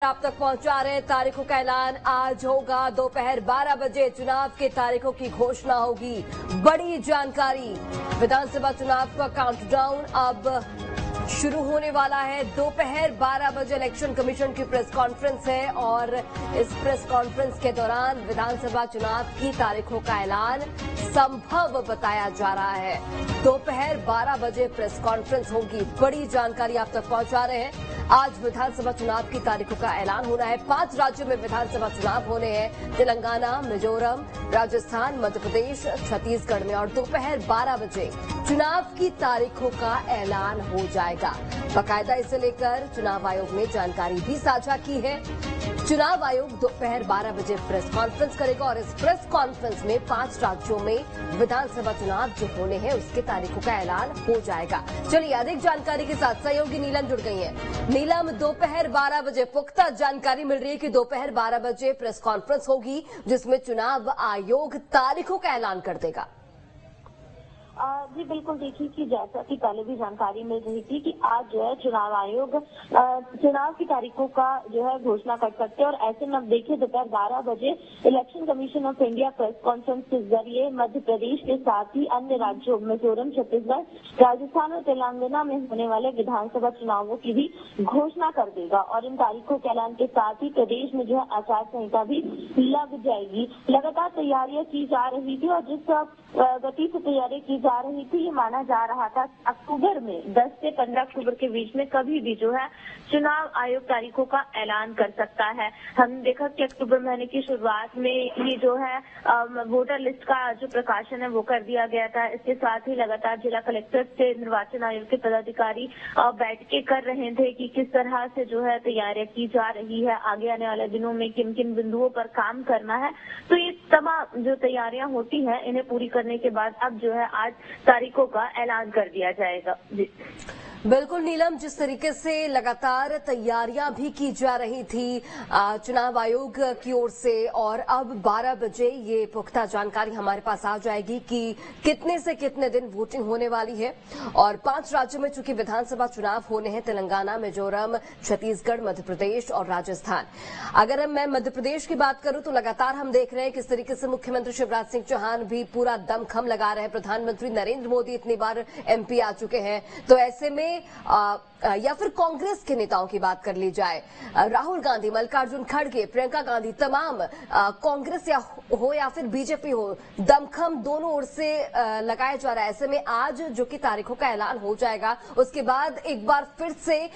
आप तक पहुंचा रहे तारीखों का ऐलान आज होगा। दोपहर 12 बजे चुनाव की तारीखों की घोषणा होगी। बड़ी जानकारी, विधानसभा चुनाव का काउंटडाउन अब शुरू होने वाला है। दोपहर 12 बजे इलेक्शन कमीशन की प्रेस कॉन्फ्रेंस है और इस प्रेस कॉन्फ्रेंस के दौरान विधानसभा चुनाव की तारीखों का ऐलान संभव बताया जा रहा है। दोपहर 12 बजे प्रेस कॉन्फ्रेंस होगी। बड़ी जानकारी आप तक पहुंचा रहे हैं। आज विधानसभा चुनाव की तारीखों का ऐलान होना है। 5 राज्यों में विधानसभा चुनाव होने हैं, तेलंगाना, मिजोरम, राजस्थान, मध्य प्रदेश, छत्तीसगढ़ में, और दोपहर 12 बजे चुनाव की तारीखों का ऐलान हो जाएगा। बाकायदा इसे लेकर चुनाव आयोग ने जानकारी भी साझा की है। चुनाव आयोग दोपहर 12 बजे प्रेस कॉन्फ्रेंस करेगा और इस प्रेस कॉन्फ्रेंस में 5 राज्यों में विधानसभा चुनाव जो होने हैं उसके तारीखों का ऐलान हो जाएगा। चलिए अधिक जानकारी के साथ सहयोगी नीलम जुड़ गई हैं। नीलम, दोपहर 12 बजे पुख्ता जानकारी मिल रही है कि दोपहर 12 बजे प्रेस कॉन्फ्रेंस होगी जिसमें चुनाव आयोग तारीखों का ऐलान कर देगा। जी बिल्कुल, देखिए कि जैसा कि पहले भी जानकारी मिल रही थी कि आज जो है चुनाव आयोग चुनाव की तारीखों का जो है घोषणा कर सकते हैं, और ऐसे में अब देखिए दोपहर 12 बजे election commission of India press conference के जरिए मध्य प्रदेश के साथ ही अन्य राज्यों मिजोरम, छत्तीसगढ़, राजस्थान और तेलंगाना में होने वाले विधानसभा चुनावों की भी घोषणा कर देगा। और इन तारीखों के ऐलान के साथ ही प्रदेश में जो है आचार संहिता भी लग जाएगी। लगातार तैयारियां की जा रही थी और जिस गति से तैयारी की जा रही थी, ये माना जा रहा था अक्टूबर में 10 से 15 अक्टूबर के बीच में कभी भी जो है चुनाव आयोग तारीखों का ऐलान कर सकता है। हमने देखा कि अक्टूबर महीने की शुरुआत में ये जो है वोटर लिस्ट का जो प्रकाशन है वो कर दिया गया था। इसके साथ ही लगातार जिला कलेक्टर से निर्वाचन आयोग के पदाधिकारी बैठकें कर रहे थे कि किस तरह से जो है तैयारियां की जा रही है, आगे आने वाले दिनों में किन किन बिंदुओं पर काम करना है। तो ये तमाम जो तैयारियां होती हैं इन्हें पूरी करने के बाद अब जो है आज तारीखों का ऐलान कर दिया जाएगा। जी बिल्कुल नीलम, जिस तरीके से लगातार तैयारियां भी की जा रही थी चुनाव आयोग की ओर से, और अब 12 बजे ये पुख्ता जानकारी हमारे पास आ जाएगी कि कितने से कितने दिन वोटिंग होने वाली है। और 5 राज्यों में चूंकि विधानसभा चुनाव होने हैं, तेलंगाना, मिजोरम, छत्तीसगढ़, मध्य प्रदेश और राजस्थान। अगर मैं मध्य प्रदेश की बात करूं तो लगातार हम देख रहे हैं किस तरीके से मुख्यमंत्री शिवराज सिंह चौहान भी पूरा दमखम लगा रहे हैं। प्रधानमंत्री नरेंद्र मोदी इतनी बार एमपी आ चुके हैं, तो ऐसे में या फिर कांग्रेस के नेताओं की बात कर ली जाए, राहुल गांधी, मल्लिकार्जुन खड़गे, प्रियंका गांधी, तमाम कांग्रेस या फिर बीजेपी हो, दमखम दोनों ओर से लगाया जा रहा है। ऐसे में आज जो कि तारीखों का ऐलान हो जाएगा, उसके बाद एक बार फिर से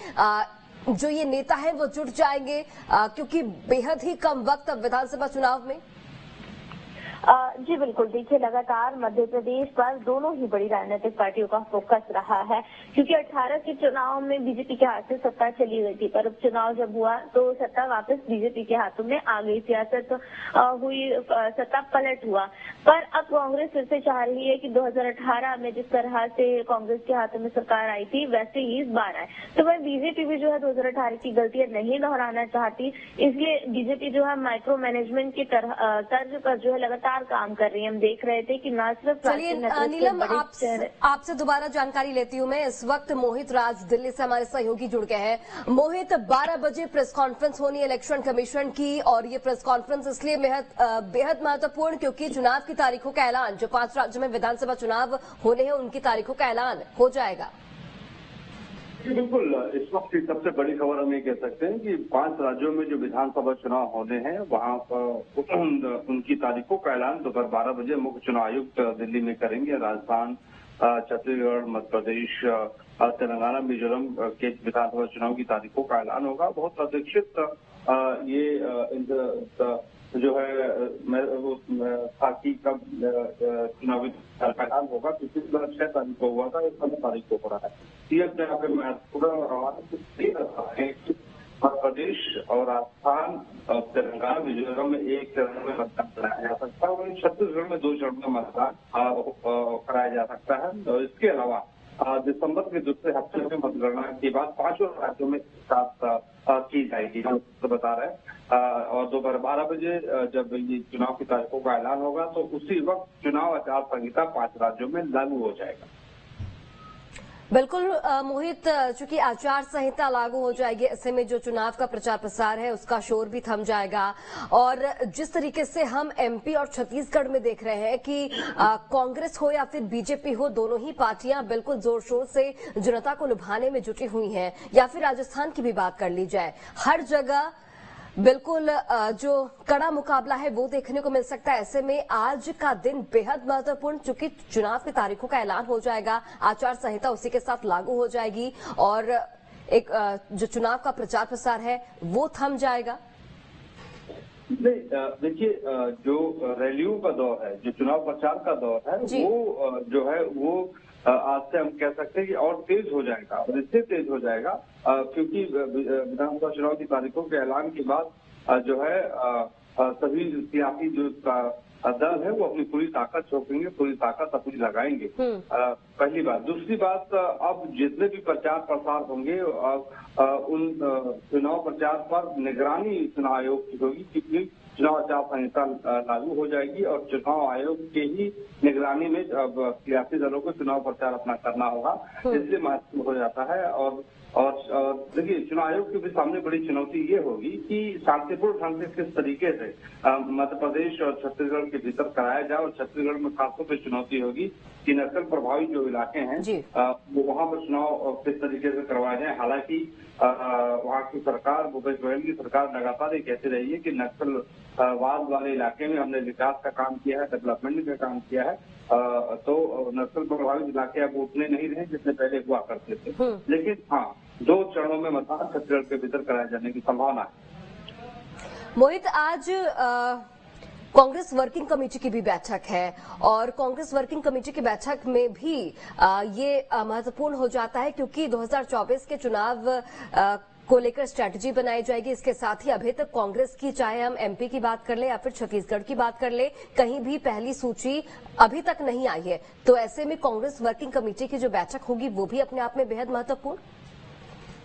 जो ये नेता है वो जुट जाएंगे, क्योंकि बेहद ही कम वक्त अब विधानसभा चुनाव में। जी बिल्कुल, देखिए लगातार मध्य प्रदेश पर दोनों ही बड़ी राजनीतिक पार्टियों का फोकस रहा है, क्योंकि 18 के चुनाव में बीजेपी के हाथ से सत्ता चली गई थी, पर उपचुनाव जब हुआ तो सत्ता वापस बीजेपी के हाथों में आ गई। सियासत हुई, सत्ता पलट हुआ। पर अब कांग्रेस फिर से चाह रही है कि 2018 में जिस तरह से कांग्रेस के हाथों में सरकार आई थी वैसे ही इस बार आए। तो वह बीजेपी भी जो है 2018 की गलतियां नहीं दोहराना चाहती, इसलिए बीजेपी जो है माइक्रो मैनेजमेंट की तर्ज पर जो है लगातार काम कर रही है। हम देख रहे थे कि न सिर्फ नीलम, आपसे दोबारा जानकारी लेती हूँ मैं। इस वक्त मोहित राज दिल्ली से हमारे सहयोगी जुड़ गए हैं। मोहित, 12 बजे प्रेस कॉन्फ्रेंस होनी है इलेक्शन कमीशन की, और ये प्रेस कॉन्फ्रेंस इसलिए बेहद महत्वपूर्ण क्योंकि चुनाव की तारीखों का ऐलान, जो 5 राज्यों में विधानसभा चुनाव होने हैं उनकी तारीखों का ऐलान हो जाएगा। बिल्कुल, इस वक्त की सबसे बड़ी खबर हम ये कह सकते हैं कि 5 राज्यों में जो विधानसभा चुनाव होने हैं वहां पर उनकी तारीखों का ऐलान दोपहर 12 बजे मुख्य चुनाव आयुक्त दिल्ली में करेंगे। राजस्थान, छत्तीसगढ़, मध्य प्रदेश, तेलंगाना, मिजोरम के विधानसभा चुनाव की तारीखों का ऐलान होगा। बहुत अपेक्षित ये जो है था कि कब चुनावी ऐलान होगा। पिछली बार 6 तारीख को हुआ था, इस 15 तारीख को हो रहा है। मध्य प्रदेश और राजस्थान और तेलंगाना, मिजोरम में एक चरण में मतदान कराया जा सकता है, वहीं छत्तीसगढ़ में 2 चरण में मतदान कराया जा सकता है। और इसके अलावा दिसंबर के दूसरे हफ्ते में मतगणना के बाद 5 राज्यों में साथ की जाएगी, हम तो बता रहे हैं। और दोपहर 12 बजे जब ये चुनाव की तारीखों का ऐलान होगा तो उसी वक्त चुनाव आचार संहिता 5 राज्यों में लागू हो जाएगा। बिल्कुल मोहित, चूंकि आचार संहिता लागू हो जाएगी, ऐसे में जो चुनाव का प्रचार प्रसार है उसका शोर भी थम जाएगा। और जिस तरीके से हम एमपी और छत्तीसगढ़ में देख रहे हैं कि कांग्रेस हो या फिर बीजेपी हो, दोनों ही पार्टियां बिल्कुल जोर शोर से जनता को लुभाने में जुटी हुई हैं। या फिर राजस्थान की भी बात कर ली जाए, हर जगह बिल्कुल जो कड़ा मुकाबला है वो देखने को मिल सकता है। ऐसे में आज का दिन बेहद महत्वपूर्ण, चूंकि चुनाव की तारीखों का ऐलान हो जाएगा, आचार संहिता उसी के साथ लागू हो जाएगी और एक जो चुनाव का प्रचार प्रसार है वो थम जाएगा। नहीं, देखिए, जो रैलियों का दौर है, जो चुनाव प्रचार का दौर है, वो जो है वो आज से हम कह सकते हैं कि और तेज हो जाएगा। और इससे तेज हो जाएगा क्योंकि विधानसभा चुनाव की तारीखों के ऐलान के बाद जो है सभी सियासी जो दल है वो अपनी पूरी ताकत झोंकेंगे, पूरी ताकत अपनी लगाएंगे। पहली बात। दूसरी बात, अब जितने भी प्रचार प्रसार होंगे उन चुनाव प्रचार पर निगरानी चुनाव आयोग की होगी, क्योंकि चुनाव आचार संहिता लागू हो जाएगी और चुनाव आयोग के ही निगरानी में अब सियासी दलों को चुनाव प्रचार अपना करना होगा, इसलिए महत्वपूर्ण हो जाता है। और देखिए, चुनाव आयोग के भी सामने बड़ी चुनौती ये होगी कि शांतिपूर्ण ढंग से किस तरीके से मध्य प्रदेश और छत्तीसगढ़ के भीतर कराया जाए। और छत्तीसगढ़ में खासतौर पर चुनौती होगी कि नक्सल प्रभावित जो इलाके हैं वो वहां पर चुनाव किस तरीके से करवाए जाए। हालांकि वहाँ की सरकार, भूपेश बघेल की सरकार लगातार ये कहती रही है कि नक्सलवाद वाले इलाके में हमने विकास का काम किया है, डेवलपमेंट का काम किया है। तो नक्सल प्रभावित इलाके अब उतने नहीं रहे जितने पहले हुआ करते थे। लेकिन हाँ, 2 चरणों में मतदान छत्तीसगढ़ के भीतर कराए जाने की संभावना है। मोहित, आज कांग्रेस वर्किंग कमेटी की भी बैठक है और कांग्रेस वर्किंग कमेटी की बैठक में भी ये महत्वपूर्ण हो जाता है, क्योंकि 2024 के चुनाव को लेकर स्ट्रैटेजी बनाई जाएगी। इसके साथ ही अभी तक कांग्रेस की, चाहे हम एमपी की बात कर ले या फिर छत्तीसगढ़ की बात कर ले, कहीं भी पहली सूची अभी तक नहीं आई है। तो ऐसे में कांग्रेस वर्किंग कमेटी की जो बैठक होगी वो भी अपने आप में बेहद महत्वपूर्ण।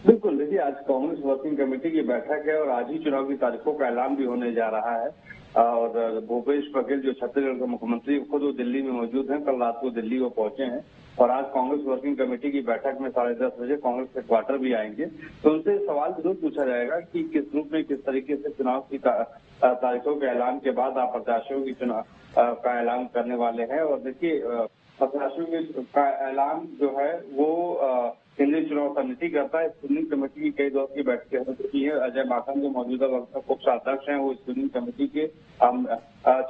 बिल्कुल, देखिए, आज कांग्रेस वर्किंग कमेटी की बैठक है और आज ही चुनाव की तारीखों का ऐलान भी होने जा रहा है। और भूपेश बघेल जो छत्तीसगढ़ के मुख्यमंत्री, खुद वो दिल्ली में मौजूद हैं। कल रात को दिल्ली वो पहुंचे हैं और आज कांग्रेस वर्किंग कमेटी की बैठक में 10:30 बजे कांग्रेस हेडक्वार्टर भी आएंगे। तो उनसे सवाल जरूर पूछा जाएगा कि किस रूप में, किस तरीके से चुनाव की तारीखों के ऐलान के बाद आप प्रत्याशियों की चुनाव का ऐलान करने वाले हैं। और देखिए, प्रत्याशियों का ऐलान जो है वो केंद्रीय चुनाव समिति करता है। स्क्रीनिंग कमेटी की कई दौर की बैठकें हो चुकी है। अजय माकन जो मौजूदा कोषाध्यक्ष हैं वो स्क्रीनिंग कमेटी के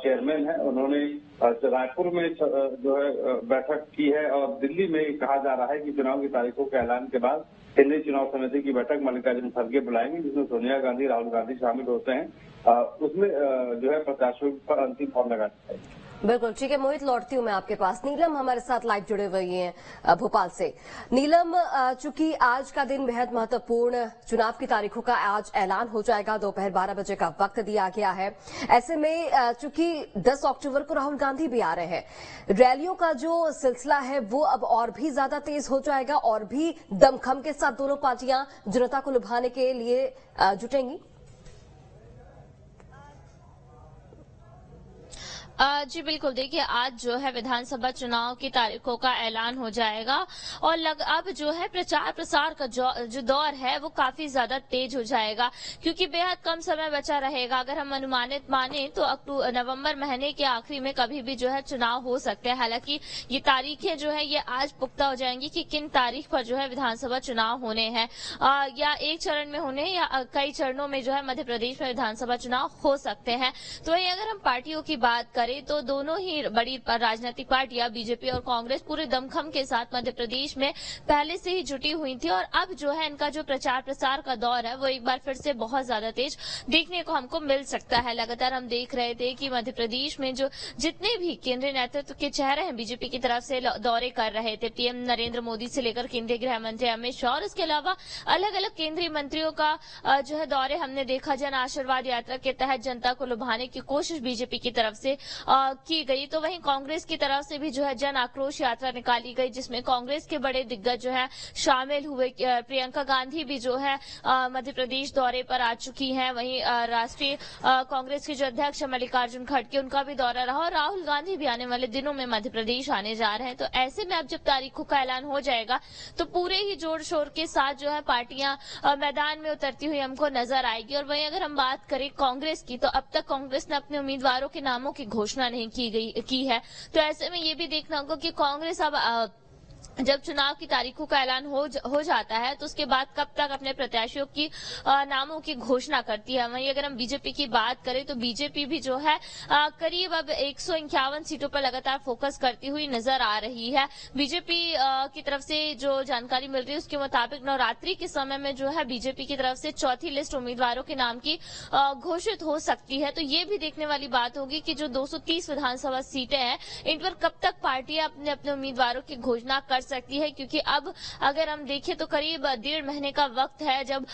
चेयरमैन हैं। उन्होंने रायपुर में जो है बैठक की है और दिल्ली में कहा जा रहा है कि चुनाव की तारीखों के ऐलान के बाद केंद्रीय चुनाव समिति की बैठक मल्लिकार्जुन खड़गे बुलाएंगे, जिसमें सोनिया गांधी, राहुल गांधी शामिल होते हैं। उसमें जो है प्रत्याशियों पर अंतिम मोहर लगानी चाहिए। बिल्कुल ठीक है मोहित, लौटती हूं मैं आपके पास। नीलम हमारे साथ लाइव जुड़े हुए हैं भोपाल से। नीलम, चूंकि आज का दिन बेहद महत्वपूर्ण, चुनाव की तारीखों का आज ऐलान हो जाएगा, दोपहर 12 बजे का वक्त दिया गया है। ऐसे में चूंकि 10 अक्टूबर को राहुल गांधी भी आ रहे हैं, रैलियों का जो सिलसिला है वो अब और भी ज्यादा तेज हो जाएगा और भी दमखम के साथ दोनों पार्टियां जनता को लुभाने के लिए जुटेंगी। जी बिल्कुल, देखिए आज जो है विधानसभा चुनाव की तारीखों का ऐलान हो जाएगा और अब जो है प्रचार प्रसार का जो दौर है वो काफी ज्यादा तेज हो जाएगा, क्योंकि बेहद कम समय बचा रहेगा। अगर हम अनुमानित माने तो नवंबर महीने के आखिरी में कभी भी जो है चुनाव हो सकते हैं। हालांकि ये तारीखें जो है ये आज पुख्ता हो जाएंगी कि किन तारीख पर जो है विधानसभा चुनाव होने हैं, या एक चरण में होने या कई चरणों में जो है मध्य प्रदेश में विधानसभा चुनाव हो सकते हैं। तो वही अगर हम पार्टियों की बात करें तो दोनों ही बड़ी राजनीतिक पार्टियां बीजेपी और कांग्रेस पूरे दमखम के साथ मध्य प्रदेश में पहले से ही जुटी हुई थी और अब जो है इनका जो प्रचार प्रसार का दौर है वो एक बार फिर से बहुत ज्यादा तेज देखने को हमको मिल सकता है। लगातार हम देख रहे थे कि मध्य प्रदेश में जो जितने भी केंद्रीय नेतृत्व के चेहरे हैं बीजेपी की तरफ से दौरे कर रहे थे, पीएम नरेंद्र मोदी से लेकर केंद्रीय गृह मंत्री अमित शाह और इसके अलावा अलग अलग केंद्रीय मंत्रियों का जो है दौरे हमने देखा। जन आशीर्वाद यात्रा के तहत जनता को लुभाने की कोशिश बीजेपी की तरफ से की गई। तो वहीं कांग्रेस की तरफ से भी जो है जन आक्रोश यात्रा निकाली गई, जिसमें कांग्रेस के बड़े दिग्गज जो है शामिल हुए। प्रियंका गांधी भी जो है मध्य प्रदेश दौरे पर आ चुकी हैं। वहीं राष्ट्रीय कांग्रेस के जो अध्यक्ष मल्लिकार्जुन खड़गे, उनका भी दौरा रहा और राहुल गांधी भी आने वाले दिनों में मध्य प्रदेश आने जा रहे हैं। तो ऐसे में अब जब तारीखों का ऐलान हो जाएगा तो पूरे ही जोर शोर के साथ जो है पार्टियां मैदान में उतरती हुई हमको नजर आएगी। और वहीं अगर हम बात करें कांग्रेस की, तो अब तक कांग्रेस ने अपने उम्मीदवारों के नामों की घोषणा नहीं की है। तो ऐसे में ये भी देखना होगा कि कांग्रेस अब जब चुनाव की तारीखों का ऐलान हो जाता है तो उसके बाद कब तक अपने प्रत्याशियों की नामों की घोषणा करती है। वहीं अगर हम बीजेपी की बात करें तो बीजेपी भी जो है करीब अब 151 सीटों पर लगातार फोकस करती हुई नजर आ रही है। बीजेपी की तरफ से जो जानकारी मिल रही है उसके मुताबिक नवरात्रि के समय में जो है बीजेपी की तरफ से चौथी लिस्ट उम्मीदवारों के नाम की घोषित हो सकती है। तो ये भी देखने वाली बात होगी कि जो 230 विधानसभा सीटें हैं, इन पर कब तक पार्टियां अपने अपने उम्मीदवारों की घोषणा कर सकती है, क्योंकि अब अगर हम देखें तो करीब 1.5 महीने का वक्त है जब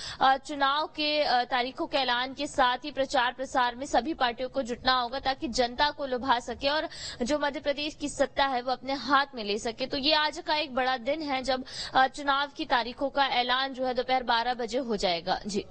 चुनाव के तारीखों के ऐलान के साथ ही प्रचार प्रसार में सभी पार्टियों को जुटना होगा ताकि जनता को लुभा सके और जो मध्य प्रदेश की सत्ता है वो अपने हाथ में ले सके। तो ये आज का एक बड़ा दिन है जब चुनाव की तारीखों का ऐलान जो है दोपहर 12 बजे हो जाएगा। जी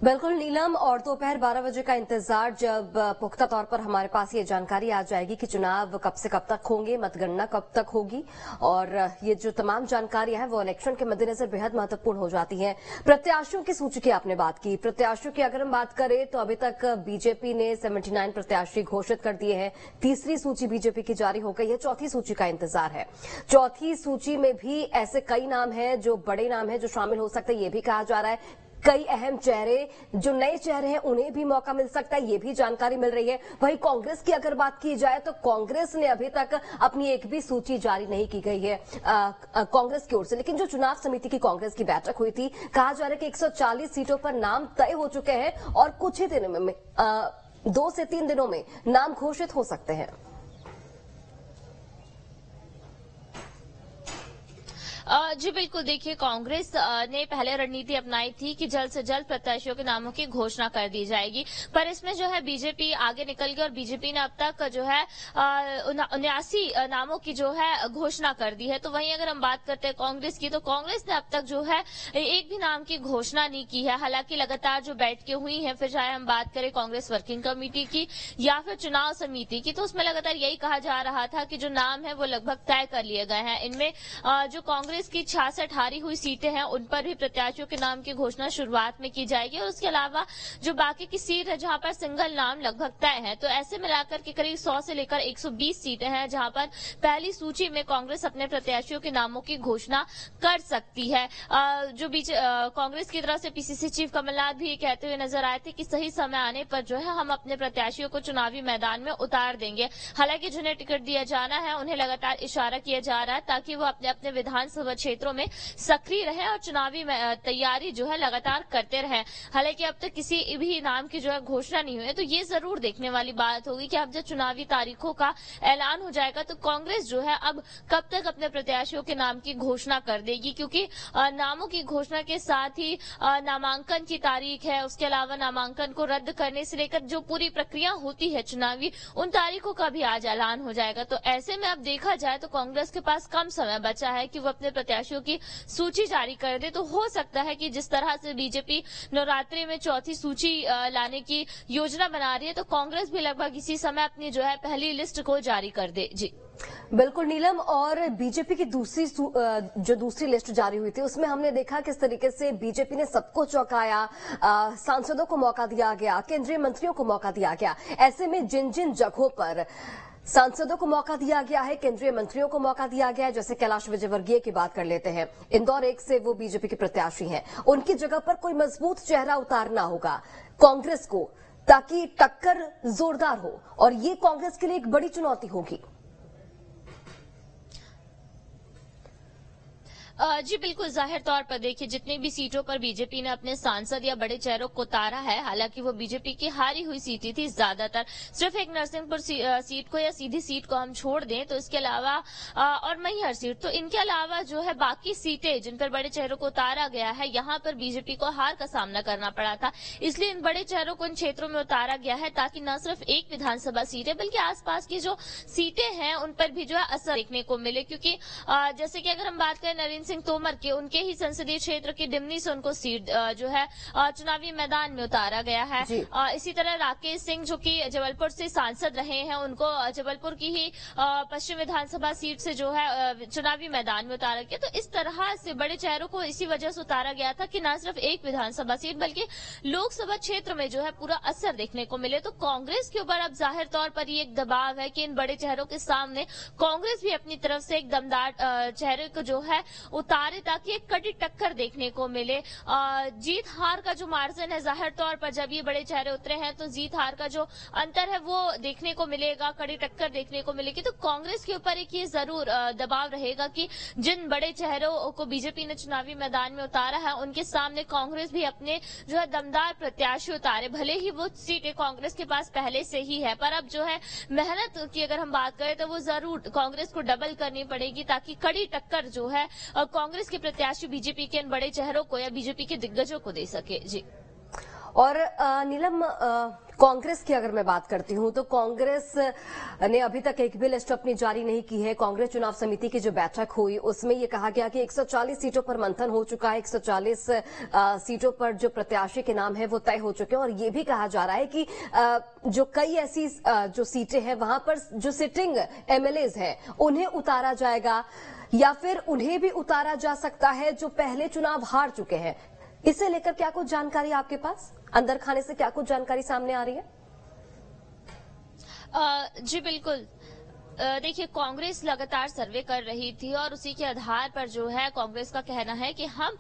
बिल्कुल नीलम, और दोपहर 12 बजे का इंतजार जब पुख्ता तौर पर हमारे पास ये जानकारी आ जाएगी कि चुनाव कब से कब तक होंगे, मतगणना कब तक होगी, और ये जो तमाम जानकारियां हैं वो इलेक्शन के मद्देनजर बेहद महत्वपूर्ण हो जाती हैं। प्रत्याशियों की सूची की आपने बात की, प्रत्याशियों की अगर हम बात करें तो अभी तक बीजेपी ने 79 प्रत्याशी घोषित कर दिए हैं। तीसरी सूची बीजेपी की जारी हो गई है, चौथी सूची का इंतजार है। चौथी सूची में भी ऐसे कई नाम हैं जो बड़े नाम हैं जो शामिल हो सकते हैं, ये भी कहा जा रहा है। कई अहम चेहरे जो नए चेहरे हैं उन्हें भी मौका मिल सकता है, ये भी जानकारी मिल रही है। वहीं कांग्रेस की अगर बात की जाए तो कांग्रेस ने अभी तक अपनी एक भी सूची जारी नहीं की गई है कांग्रेस की ओर से। लेकिन जो चुनाव समिति की कांग्रेस की बैठक हुई थी, कहा जा रहा है कि 140 सीटों पर नाम तय हो चुके हैं और कुछ ही दिनों में 2 से 3 दिनों में नाम घोषित हो सकते हैं। जी बिल्कुल, देखिए कांग्रेस ने पहले रणनीति अपनाई थी कि जल्द से जल्द प्रत्याशियों के नामों की घोषणा कर दी जाएगी, पर इसमें जो है बीजेपी आगे निकल गई और बीजेपी ने अब तक जो है 79 नामों की जो है घोषणा कर दी है। तो वहीं अगर हम बात करते हैं कांग्रेस की, तो कांग्रेस ने अब तक जो है एक भी नाम की घोषणा नहीं की है। हालांकि लगातार जो बैठकें हुई हैं, फिर चाहे हम बात करें कांग्रेस वर्किंग कमेटी की या फिर चुनाव समिति की, तो उसमें लगातार यही कहा जा रहा था कि जो नाम है वो लगभग तय कर लिए गए हैं। इनमें जो कांग्रेस की 66 हारी हुई सीटें हैं उन पर भी प्रत्याशियों के नाम की घोषणा शुरुआत में की जाएगी और उसके अलावा जो बाकी की सीट है जहां पर सिंगल नाम लगभग तय है, तो ऐसे मिलाकर के करीब 100 से लेकर 120 सीटें हैं जहां पर पहली सूची में कांग्रेस अपने प्रत्याशियों के नामों की घोषणा कर सकती है। जो बीच कांग्रेस की तरफ से पीसीसी चीफ कमलनाथ भी कहते हुए नजर आए थे कि सही समय आने पर जो है हम अपने प्रत्याशियों को चुनावी मैदान में उतार देंगे। हालांकि जिन्हें टिकट दिया जाना है उन्हें लगातार इशारा किया जा रहा है ताकि वो अपने अपने विधानसभा क्षेत्रों में सक्रिय रहे और चुनावी तैयारी जो है लगातार करते रहे। हालांकि अब तक किसी भी नाम की जो है घोषणा नहीं हुई है, तो ये जरूर देखने वाली बात होगी कि अब जब चुनावी तारीखों का ऐलान हो जाएगा तो कांग्रेस जो है अब कब तक अपने प्रत्याशियों के नाम की घोषणा कर देगी, क्योंकि नामों की घोषणा के साथ ही नामांकन की तारीख है, उसके अलावा नामांकन को रद्द करने से लेकर जो पूरी प्रक्रिया होती है चुनावी, उन तारीखों का भी आज ऐलान हो जाएगा। तो ऐसे में अब देखा जाए तो कांग्रेस के पास कम समय बचा है कि वो अपने प्रत्याशियों की सूची जारी कर दे। तो हो सकता है कि जिस तरह से बीजेपी नवरात्रि में चौथी सूची लाने की योजना बना रही है, तो कांग्रेस भी लगभग इसी समय अपनी जो है पहली लिस्ट को जारी कर दे। जी बिल्कुल नीलम, और बीजेपी की दूसरी लिस्ट जारी हुई थी उसमें हमने देखा किस तरीके से बीजेपी ने सबको चौंकाया, सांसदों को मौका दिया गया, केंद्रीय मंत्रियों को मौका दिया गया। ऐसे में जिन जिन जगहों पर सांसदों को मौका दिया गया है, केंद्रीय मंत्रियों को मौका दिया गया है, जैसे कैलाश विजयवर्गीय की बात कर लेते हैं, इंदौर 1 से वो बीजेपी के प्रत्याशी हैं, उनकी जगह पर कोई मजबूत चेहरा उतारना होगा कांग्रेस को ताकि टक्कर जोरदार हो, और ये कांग्रेस के लिए एक बड़ी चुनौती होगी। जी बिल्कुल, जाहिर तौर पर देखिए जितनी भी सीटों पर बीजेपी ने अपने सांसद या बड़े चेहरों को उतारा है, हालांकि वो बीजेपी की हारी हुई सीटें थी ज्यादातर, सिर्फ एक नरसिंहपुर सीट को या सीधी सीट को हम छोड़ दें तो इसके अलावा और मैहर सीट, तो इनके अलावा जो है बाकी सीटें जिन पर बड़े चेहरों को उतारा गया है, यहाँ पर बीजेपी को हार का सामना करना पड़ा था। इसलिए इन बड़े चेहरों को इन क्षेत्रों में उतारा गया है ताकि न सिर्फ एक विधानसभा सीट है बल्कि आसपास की जो सीटें हैं उन पर भी जो है असर देखने को मिले। क्योंकि जैसे कि अगर हम बात करें नरेंद्र सिंह तोमर के, उनके ही संसदीय क्षेत्र की डिमनी से उनको सीट जो है चुनावी मैदान में उतारा गया है। इसी तरह राकेश सिंह जो कि जबलपुर से सांसद रहे हैं, उनको जबलपुर की ही पश्चिम विधानसभा सीट से जो है चुनावी मैदान में उतारा गया। तो इस तरह से बड़े चेहरों को इसी वजह से उतारा गया था कि न सिर्फ एक विधानसभा सीट बल्कि लोकसभा क्षेत्र में जो है पूरा असर देखने को मिले। तो कांग्रेस के ऊपर अब जाहिर तौर पर ये एक दबाव है कि इन बड़े चेहरों के सामने कांग्रेस भी अपनी तरफ से एक दमदार चेहरे को जो है उतारे ताकि एक कड़ी टक्कर देखने को मिले। जीत हार का जो मार्जिन है, जाहिर तौर पर जब ये बड़े चेहरे उतरे हैं तो जीत हार का जो अंतर है वो देखने को मिलेगा, कड़ी टक्कर देखने को मिलेगी। तो कांग्रेस के ऊपर एक ये जरूर दबाव रहेगा कि जिन बड़े चेहरों को बीजेपी ने चुनावी मैदान में उतारा है उनके सामने कांग्रेस भी अपने जो है दमदार प्रत्याशी उतारे। भले ही वो सीटें कांग्रेस के पास पहले से ही है, पर अब जो है मेहनत की अगर हम बात करें तो वो जरूर कांग्रेस को डबल करनी पड़ेगी ताकि कड़ी टक्कर जो है कांग्रेस के प्रत्याशी बीजेपी के इन बड़े चेहरों को या बीजेपी के दिग्गजों को दे सके। जी। और नीलम, कांग्रेस की अगर मैं बात करती हूं तो कांग्रेस ने अभी तक एक भी लिस्ट अपनी जारी नहीं की है। कांग्रेस चुनाव समिति की जो बैठक हुई उसमें ये कहा गया कि 140 सीटों पर मंथन हो चुका है, 140 सीटों पर जो प्रत्याशी के नाम है वो तय हो चुके हैं। और ये भी कहा जा रहा है कि जो कई ऐसी जो सीटें हैं वहां पर जो सिटिंग एमएलएज हैं उन्हें उतारा जाएगा या फिर उन्हें भी उतारा जा सकता है जो पहले चुनाव हार चुके हैं। इसे लेकर क्या कुछ जानकारी आपके पास, अंदर खाने से क्या कुछ जानकारी सामने आ रही है? जी बिल्कुल, देखिए कांग्रेस लगातार सर्वे कर रही थी और उसी के आधार पर जो है कांग्रेस का कहना है कि हम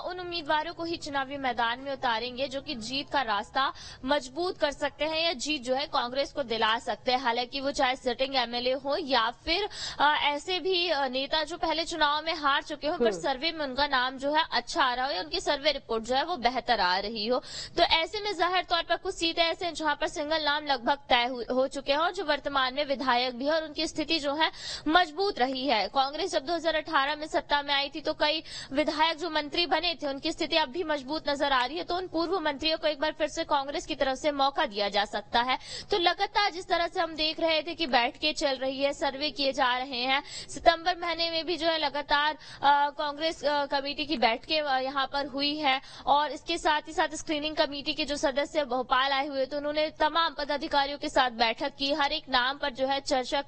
उन उम्मीदवारों को ही चुनावी मैदान में उतारेंगे जो कि जीत का रास्ता मजबूत कर सकते हैं या जीत जो है कांग्रेस को दिला सकते हैं। हालांकि वो चाहे सिटिंग एमएलए हो या फिर ऐसे भी नेता जो पहले चुनाव में हार चुके हो पर सर्वे में उनका नाम जो है अच्छा आ रहा हो या उनकी सर्वे रिपोर्ट जो है वो बेहतर आ रही हो। तो ऐसे में जाहिर तौर पर कुछ सीटें ऐसे हैं जहां पर सिंगल नाम लगभग तय हो चुके हैं और जो वर्तमान में विधायक भी है और उनकी स्थिति जो है मजबूत रही है। कांग्रेस जब 2018 में सत्ता में आई थी तो कई विधायक जो मंत्री बने थे उनकी स्थिति अब भी मजबूत नजर आ रही है। तो उन पूर्व मंत्रियों को एक बार फिर से कांग्रेस की तरफ से मौका दिया जा सकता है। तो लगातार जिस तरह से हम देख रहे थे कि बैठकें चल रही है, सर्वे किए जा रहे हैं, सितंबर महीने में भी जो है लगातार कांग्रेस कमेटी की बैठकें यहाँ पर हुई है और इसके साथ ही साथ स्क्रीनिंग कमेटी के जो सदस्य भोपाल आए हुए थे उन्होंने तमाम पदाधिकारियों के साथ बैठक की, हर एक नाम पर जो है चर्चा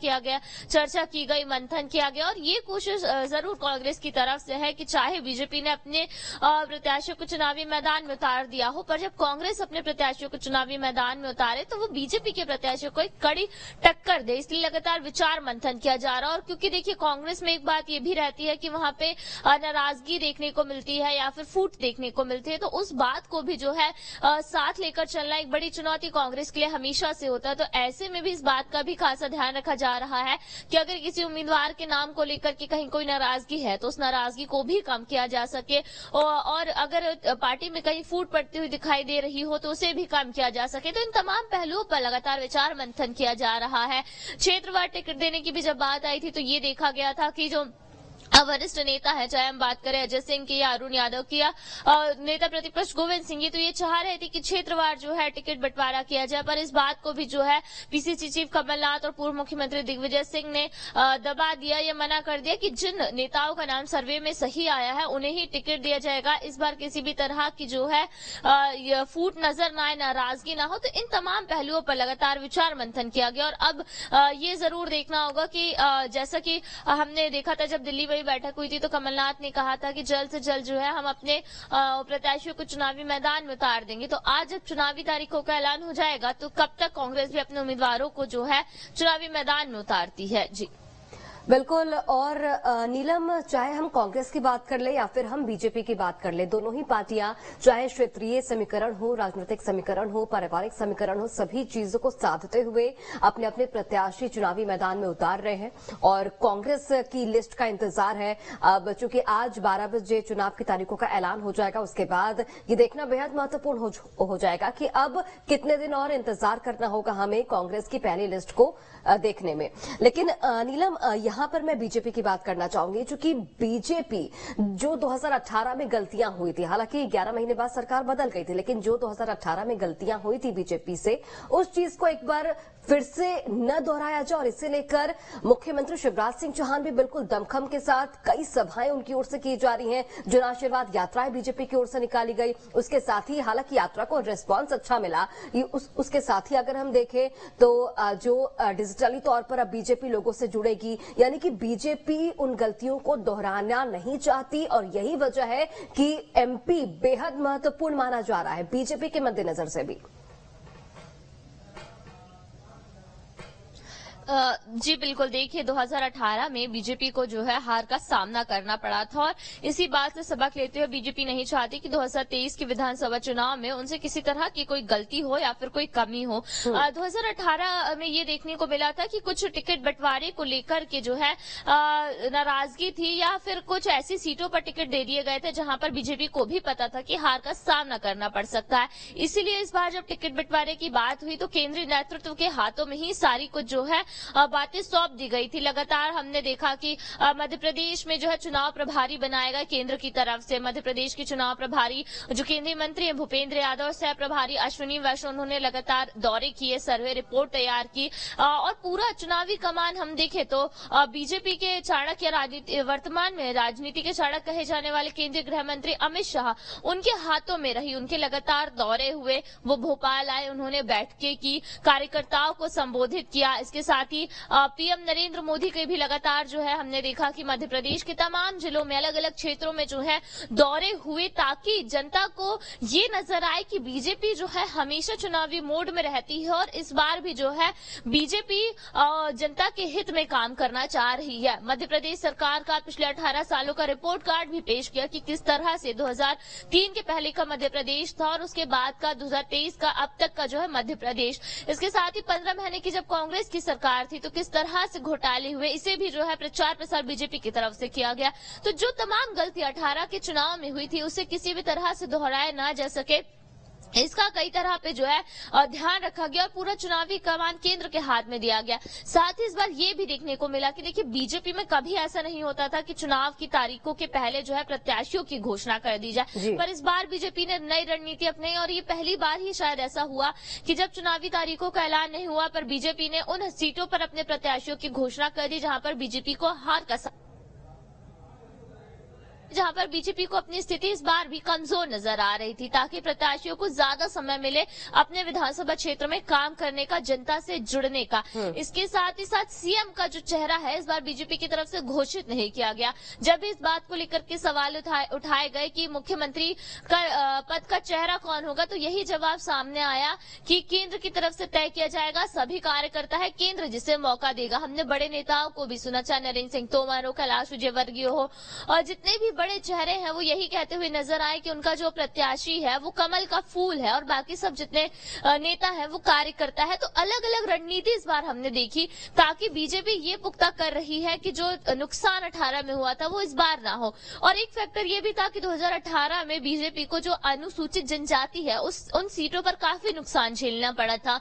की गई, मंथन किया गया और ये कोशिश जरूर कांग्रेस की तरफ से है कि चाहे बीजेपी ने अपने प्रत्याशियों को चुनावी मैदान में उतार दिया हो पर जब कांग्रेस अपने प्रत्याशियों को चुनावी मैदान में उतारे तो वो बीजेपी के प्रत्याशियों को एक कड़ी टक्कर दे। इसलिए लगातार विचार मंथन किया जा रहा है। और क्योंकि देखिए कांग्रेस में एक बात ये भी रहती है कि वहां पे नाराजगी देखने को मिलती है या फिर फूट देखने को मिलती है, तो उस बात को भी जो है साथ लेकर चलना एक बड़ी चुनौती कांग्रेस के लिए हमेशा से होता है। तो ऐसे में भी इस बात का भी खासा ध्यान रखा जा रहा है कि अगर किसी उम्मीदवार के नाम को लेकर के कहीं कोई नाराजगी है तो उस नाराजगी को भी कम किया जा सके और अगर पार्टी में कहीं फूट पड़ती हुई दिखाई दे रही हो तो उसे भी कम किया जा सके। तो इन तमाम पहलुओं पर लगातार विचार मंथन किया जा रहा है। क्षेत्रवार टिकट देने की भी जब बात आई थी तो ये देखा गया था कि जो वरिष्ठ नेता है, चाहे हम बात करें अजय सिंह की या अरुण यादव की या नेता प्रतिपक्ष गोविंद सिंह, तो ये चाह रहे थे कि क्षेत्रवार जो है टिकट बंटवारा किया जाए। पर इस बात को भी जो है पीसीसी चीफ कमलनाथ और पूर्व मुख्यमंत्री दिग्विजय सिंह ने दबा दिया या मना कर दिया कि जिन नेताओं का नाम सर्वे में सही आया है उन्हें ही टिकट दिया जाएगा। इस बार किसी भी तरह की जो है फूट नजर ना आए, नाराजगी ना हो। तो इन तमाम पहलुओं पर लगातार विचार मंथन किया गया और अब ये जरूर देखना होगा कि जैसा कि हमने देखा था जब दिल्ली में बैठक हुई थी तो कमलनाथ ने कहा था कि जल्द से जल्द जो है हम अपने प्रत्याशियों को चुनावी मैदान में उतार देंगे। तो आज जब चुनावी तारीखों का ऐलान हो जाएगा तो कब तक कांग्रेस भी अपने उम्मीदवारों को जो है चुनावी मैदान में उतारती है। जी बिल्कुल। और नीलम, चाहे हम कांग्रेस की बात कर ले या फिर हम बीजेपी की बात कर ले, दोनों ही पार्टियां चाहे क्षेत्रीय समीकरण हो, राजनीतिक समीकरण हो, पारिवारिक समीकरण हो, सभी चीजों को साधते हुए अपने अपने प्रत्याशी चुनावी मैदान में उतार रहे हैं। और कांग्रेस की लिस्ट का इंतजार है। अब चूंकि आज 12 बजे चुनाव की तारीखों का ऐलान हो जाएगा, उसके बाद ये देखना बेहद महत्वपूर्ण हो जाएगा कि अब कितने दिन और इंतजार करना होगा हमें कांग्रेस की पहली लिस्ट को देखने में। लेकिन नीलम, यहां पर मैं बीजेपी की बात करना चाहूंगी, क्योंकि बीजेपी जो 2018 में गलतियां हुई थी, हालांकि 11 महीने बाद सरकार बदल गई थी, लेकिन जो 2018 में गलतियां हुई थी बीजेपी से, उस चीज को एक बार फिर से न दोहराया जाए। और इसे लेकर मुख्यमंत्री शिवराज सिंह चौहान भी बिल्कुल दमखम के साथ कई सभाएं उनकी ओर से की जा रही हैं। जन आशीर्वाद यात्राएं बीजेपी की ओर से निकाली गई, उसके साथ ही हालांकि यात्रा को रिस्पांस अच्छा मिला, उसके साथ ही अगर हम देखें तो जो डिजिटली तौर पर अब बीजेपी लोगों से जुड़ेगी, यानी कि बीजेपी उन गलतियों को दोहराना नहीं चाहती। और यही वजह है कि एमपी बेहद महत्वपूर्ण माना जा रहा है बीजेपी के मद्देनजर से भी। जी बिल्कुल। देखिए, 2018 में बीजेपी को जो है हार का सामना करना पड़ा था और इसी बात से सबक लेते हुए बीजेपी नहीं चाहती कि 2023 के विधानसभा चुनाव में उनसे किसी तरह की कोई गलती हो या फिर कोई कमी हो। 2018 में ये देखने को मिला था कि कुछ टिकट बंटवारे को लेकर के जो है नाराजगी थी, या फिर कुछ ऐसी सीटों पर टिकट दे दिए गए थे जहां पर बीजेपी को भी पता था कि हार का सामना करना पड़ सकता है। इसीलिए इस बार जब टिकट बंटवारे की बात हुई तो केंद्रीय नेतृत्व के हाथों में ही सारी कुछ जो है बातें सौंप दी गई थी। लगातार हमने देखा कि मध्य प्रदेश में जो है चुनाव प्रभारी बनाया गया केंद्र की तरफ से। मध्य प्रदेश के चुनाव प्रभारी जो केंद्रीय मंत्री हैं भूपेंद्र यादव, सह प्रभारी अश्विनी वैष्णव, उन्होंने लगातार दौरे किए, सर्वे रिपोर्ट तैयार की और पूरा चुनावी कमान हम देखें तो बीजेपी के चाणक्य राजनीति, वर्तमान में राजनीति के चाणक्य कहे जाने वाले केंद्रीय गृह मंत्री अमित शाह, उनके हाथों में रही। उनके लगातार दौरे हुए, वो भोपाल आए, उन्होंने बैठकें की, कार्यकर्ताओं को संबोधित किया। इसके साथ ही पीएम नरेंद्र मोदी के भी लगातार जो है हमने देखा कि मध्य प्रदेश के तमाम जिलों में, अलग अलग क्षेत्रों में जो है दौरे हुए, ताकि जनता को ये नजर आए कि बीजेपी जो है हमेशा चुनावी मोड में रहती है और इस बार भी जो है बीजेपी जनता के हित में काम करना चाह रही है। मध्य प्रदेश सरकार का पिछले 18 सालों का रिपोर्ट कार्ड भी पेश किया कि किस तरह से 2003 के पहले का मध्य प्रदेश था और उसके बाद का 2023 का अब तक का जो है मध्य प्रदेश। इसके साथ ही 15 महीने की जब कांग्रेस की सरकार थी तो किस तरह से घोटाले हुए, इसे भी जो है प्रचार प्रसार बीजेपी की तरफ से किया गया। तो जो तमाम गलती 18 के चुनाव में हुई थी उसे किसी भी तरह से दोहराया ना जा सके, इसका कई तरह पे जो है ध्यान रखा गया और पूरा चुनावी कमान केंद्र के हाथ में दिया गया। साथ ही इस बार ये भी देखने को मिला कि देखिए, बीजेपी में कभी ऐसा नहीं होता था कि चुनाव की तारीखों के पहले जो है प्रत्याशियों की घोषणा कर दी जाए, पर इस बार बीजेपी ने नई रणनीति अपनाई और ये पहली बार ही शायद ऐसा हुआ कि जब चुनावी तारीखों का ऐलान नहीं हुआ पर बीजेपी ने उन सीटों पर अपने प्रत्याशियों की घोषणा कर दी जहां पर बीजेपी को हार का जहां पर बीजेपी को अपनी स्थिति इस बार भी कमजोर नजर आ रही थी, ताकि प्रत्याशियों को ज्यादा समय मिले अपने विधानसभा क्षेत्र में काम करने का, जनता से जुड़ने का। इसके साथ ही साथ सीएम का जो चेहरा है इस बार बीजेपी की तरफ से घोषित नहीं किया गया। जब इस बात को लेकर के सवाल उठाए गए कि मुख्यमंत्री का पद का चेहरा कौन होगा, तो यही जवाब सामने आया कि केंद्र की तरफ से तय किया जाएगा। सभी कार्यकर्ता है, केंद्र जिसे मौका देगा। हमने बड़े नेताओं को भी सुना, चाहे नरेंद्र सिंह तोमर हो, कैलाश विजयवर्गीय हो, और जितने भी बड़े चेहरे हैं वो यही कहते हुए नजर आए कि उनका जो प्रत्याशी है वो कमल का फूल है और बाकी सब जितने नेता है वो कार्यकर्ता है। तो अलग अलग रणनीति इस बार हमने देखी, ताकि बीजेपी ये पुख्ता कर रही है कि जो नुकसान 18 में हुआ था वो इस बार ना हो। और एक फैक्टर ये भी था कि 2018 में बीजेपी को जो अनुसूचित जनजाति है उन सीटों पर काफी नुकसान झेलना पड़ा था।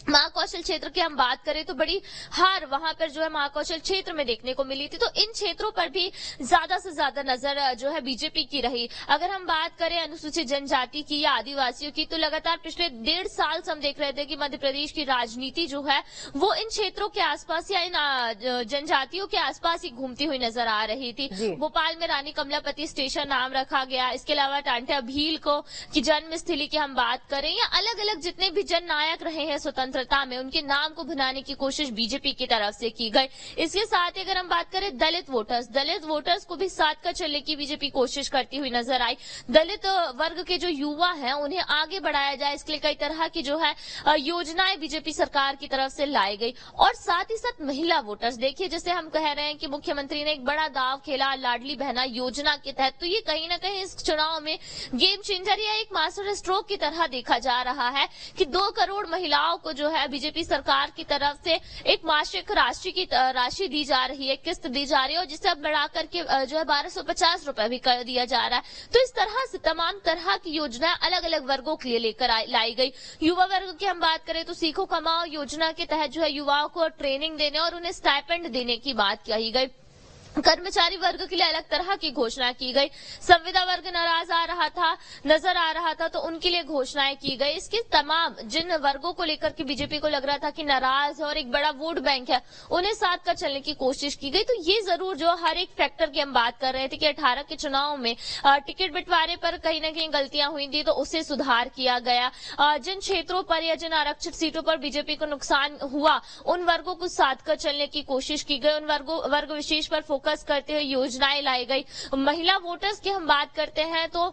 महाकौशल क्षेत्र की हम बात करें तो बड़ी हार वहां पर जो है महाकौशल क्षेत्र में देखने को मिली थी। तो इन क्षेत्रों पर भी ज्यादा से ज्यादा नजर जो है बीजेपी की रही। अगर हम बात करें अनुसूचित जनजाति की या आदिवासियों की, तो लगातार पिछले 1.5 साल से हम देख रहे थे कि मध्य प्रदेश की राजनीति जो है वो इन क्षेत्रों के आसपास या इन जनजातियों के आसपास ही घूमती हुई नजर आ रही थी। भोपाल में रानी कमलापति स्टेशन नाम रखा गया। इसके अलावा टांट्या भील को की जन्म स्थली की हम बात करें या अलग अलग जितने भी जननायक रहे हैं स्वतंत्र स्वतंत्रता में उनके नाम को भुनाने की कोशिश बीजेपी की तरफ से की गई। इसके साथ ही अगर हम बात करें दलित वोटर्स को भी साथ कर चलने की बीजेपी कोशिश करती हुई नजर आई। दलित वर्ग के जो युवा हैं उन्हें आगे बढ़ाया जाए, इसके लिए कई तरह की जो है योजनाएं बीजेपी सरकार की तरफ से लाई गई। और साथ ही साथ महिला वोटर्स, देखिए जैसे हम कह रहे हैं कि मुख्यमंत्री ने एक बड़ा दाव खेला लाडली बहना योजना के तहत, तो ये कहीं ना कहीं इस चुनाव में गेम चेंजर या एक मास्टर स्ट्रोक की तरह देखा जा रहा है कि 2 करोड़ महिलाओं को जो है बीजेपी सरकार की तरफ से एक मासिक राशि दी जा रही है, किस्त दी जा रही है, और जिसे अब बढ़ाकर के जो है 1250 रुपए भी कर दिया जा रहा है। तो इस तरह से तमाम तरह की योजनाएं अलग अलग वर्गों के लिए लेकर लाई गई। युवा वर्ग की हम बात करें तो सीखो कमाओ योजना के तहत जो है युवाओं को ट्रेनिंग देने और उन्हें स्टाइपेंड देने की बात कही गई। कर्मचारी वर्ग के लिए अलग तरह की घोषणा की गई। संविदा वर्ग नजर आ रहा था तो उनके लिए घोषणाएं की गई। इसके तमाम जिन वर्गों को लेकर के बीजेपी को लग रहा था कि नाराज है और एक बड़ा वोट बैंक है, उन्हें साथ कर चलने की कोशिश की गई। तो ये जरूर जो हर एक फैक्टर की हम बात कर रहे थे कि 18 के चुनाव में टिकट बंटवारे पर कहीं न कहीं गलतियां हुई थी तो उसे सुधार किया गया। जिन क्षेत्रों पर या जिन आरक्षित सीटों पर बीजेपी को नुकसान हुआ उन वर्गों को साथ कर चलने की कोशिश की गई। उन वर्ग विशेष पर फोकस करते हुए योजनाएं लाई गई। महिला वोटर्स की हम बात करते हैं तो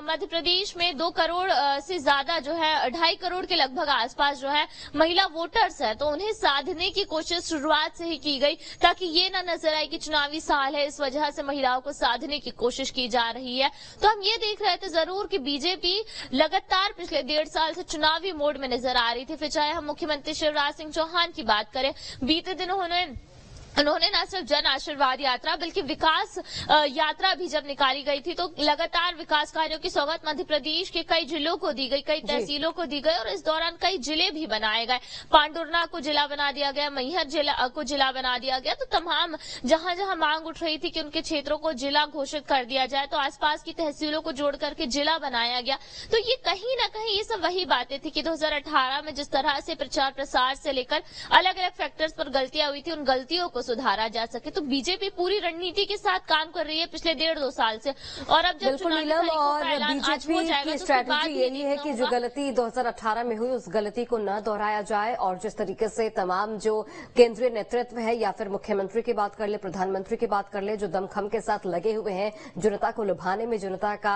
मध्य प्रदेश में 2 करोड़ से ज्यादा जो है 2.5 करोड़ के लगभग आसपास जो है महिला वोटर्स है, तो उन्हें साधने की कोशिश शुरुआत से ही की गई ताकि ये ना नजर आए कि चुनावी साल है, इस वजह से महिलाओं को साधने की कोशिश की जा रही है। तो हम ये देख रहे थे जरूर कि बीजेपी लगातार पिछले 1.5 साल से चुनावी मोड में नजर आ रही थी। फिर चाहे हम मुख्यमंत्री शिवराज सिंह चौहान की बात करें, बीते दिनों उन्होंने न सिर्फ जन आशीर्वाद यात्रा बल्कि विकास यात्रा भी जब निकाली गई थी तो लगातार विकास कार्यों की सौगात मध्य प्रदेश के कई जिलों को दी गई, कई तहसीलों को दी गई और इस दौरान कई जिले भी बनाए गए। पांडुरना को जिला बना दिया गया, मैहर जिला को जिला बना दिया गया। तो तमाम जहां जहां मांग उठ रही थी कि उनके क्षेत्रों को जिला घोषित कर दिया जाए तो आसपास की तहसीलों को जोड़ करके जिला बनाया गया। तो ये कहीं न कहीं ये सब वही बातें थी कि 2018 में जिस तरह से प्रचार प्रसार से लेकर अलग अलग फैक्टर्स पर गलतियां हुई थी, उन गलतियों को सुधारा जा सके। तो बीजेपी पूरी रणनीति के साथ काम कर रही है पिछले 1.5-2 साल से। और अब जब चुनावी तारीखों का ऐलान आज हो जाएगा की स्ट्रैटेजी यही है कि जो गलती 2018 में हुई उस गलती को न दोहराया जाए और जिस तरीके से तमाम जो केंद्रीय नेतृत्व है या फिर मुख्यमंत्री की बात कर ले, प्रधानमंत्री की बात कर ले, जो दमखम के साथ लगे हुए हैं जनता को लुभाने में, जनता का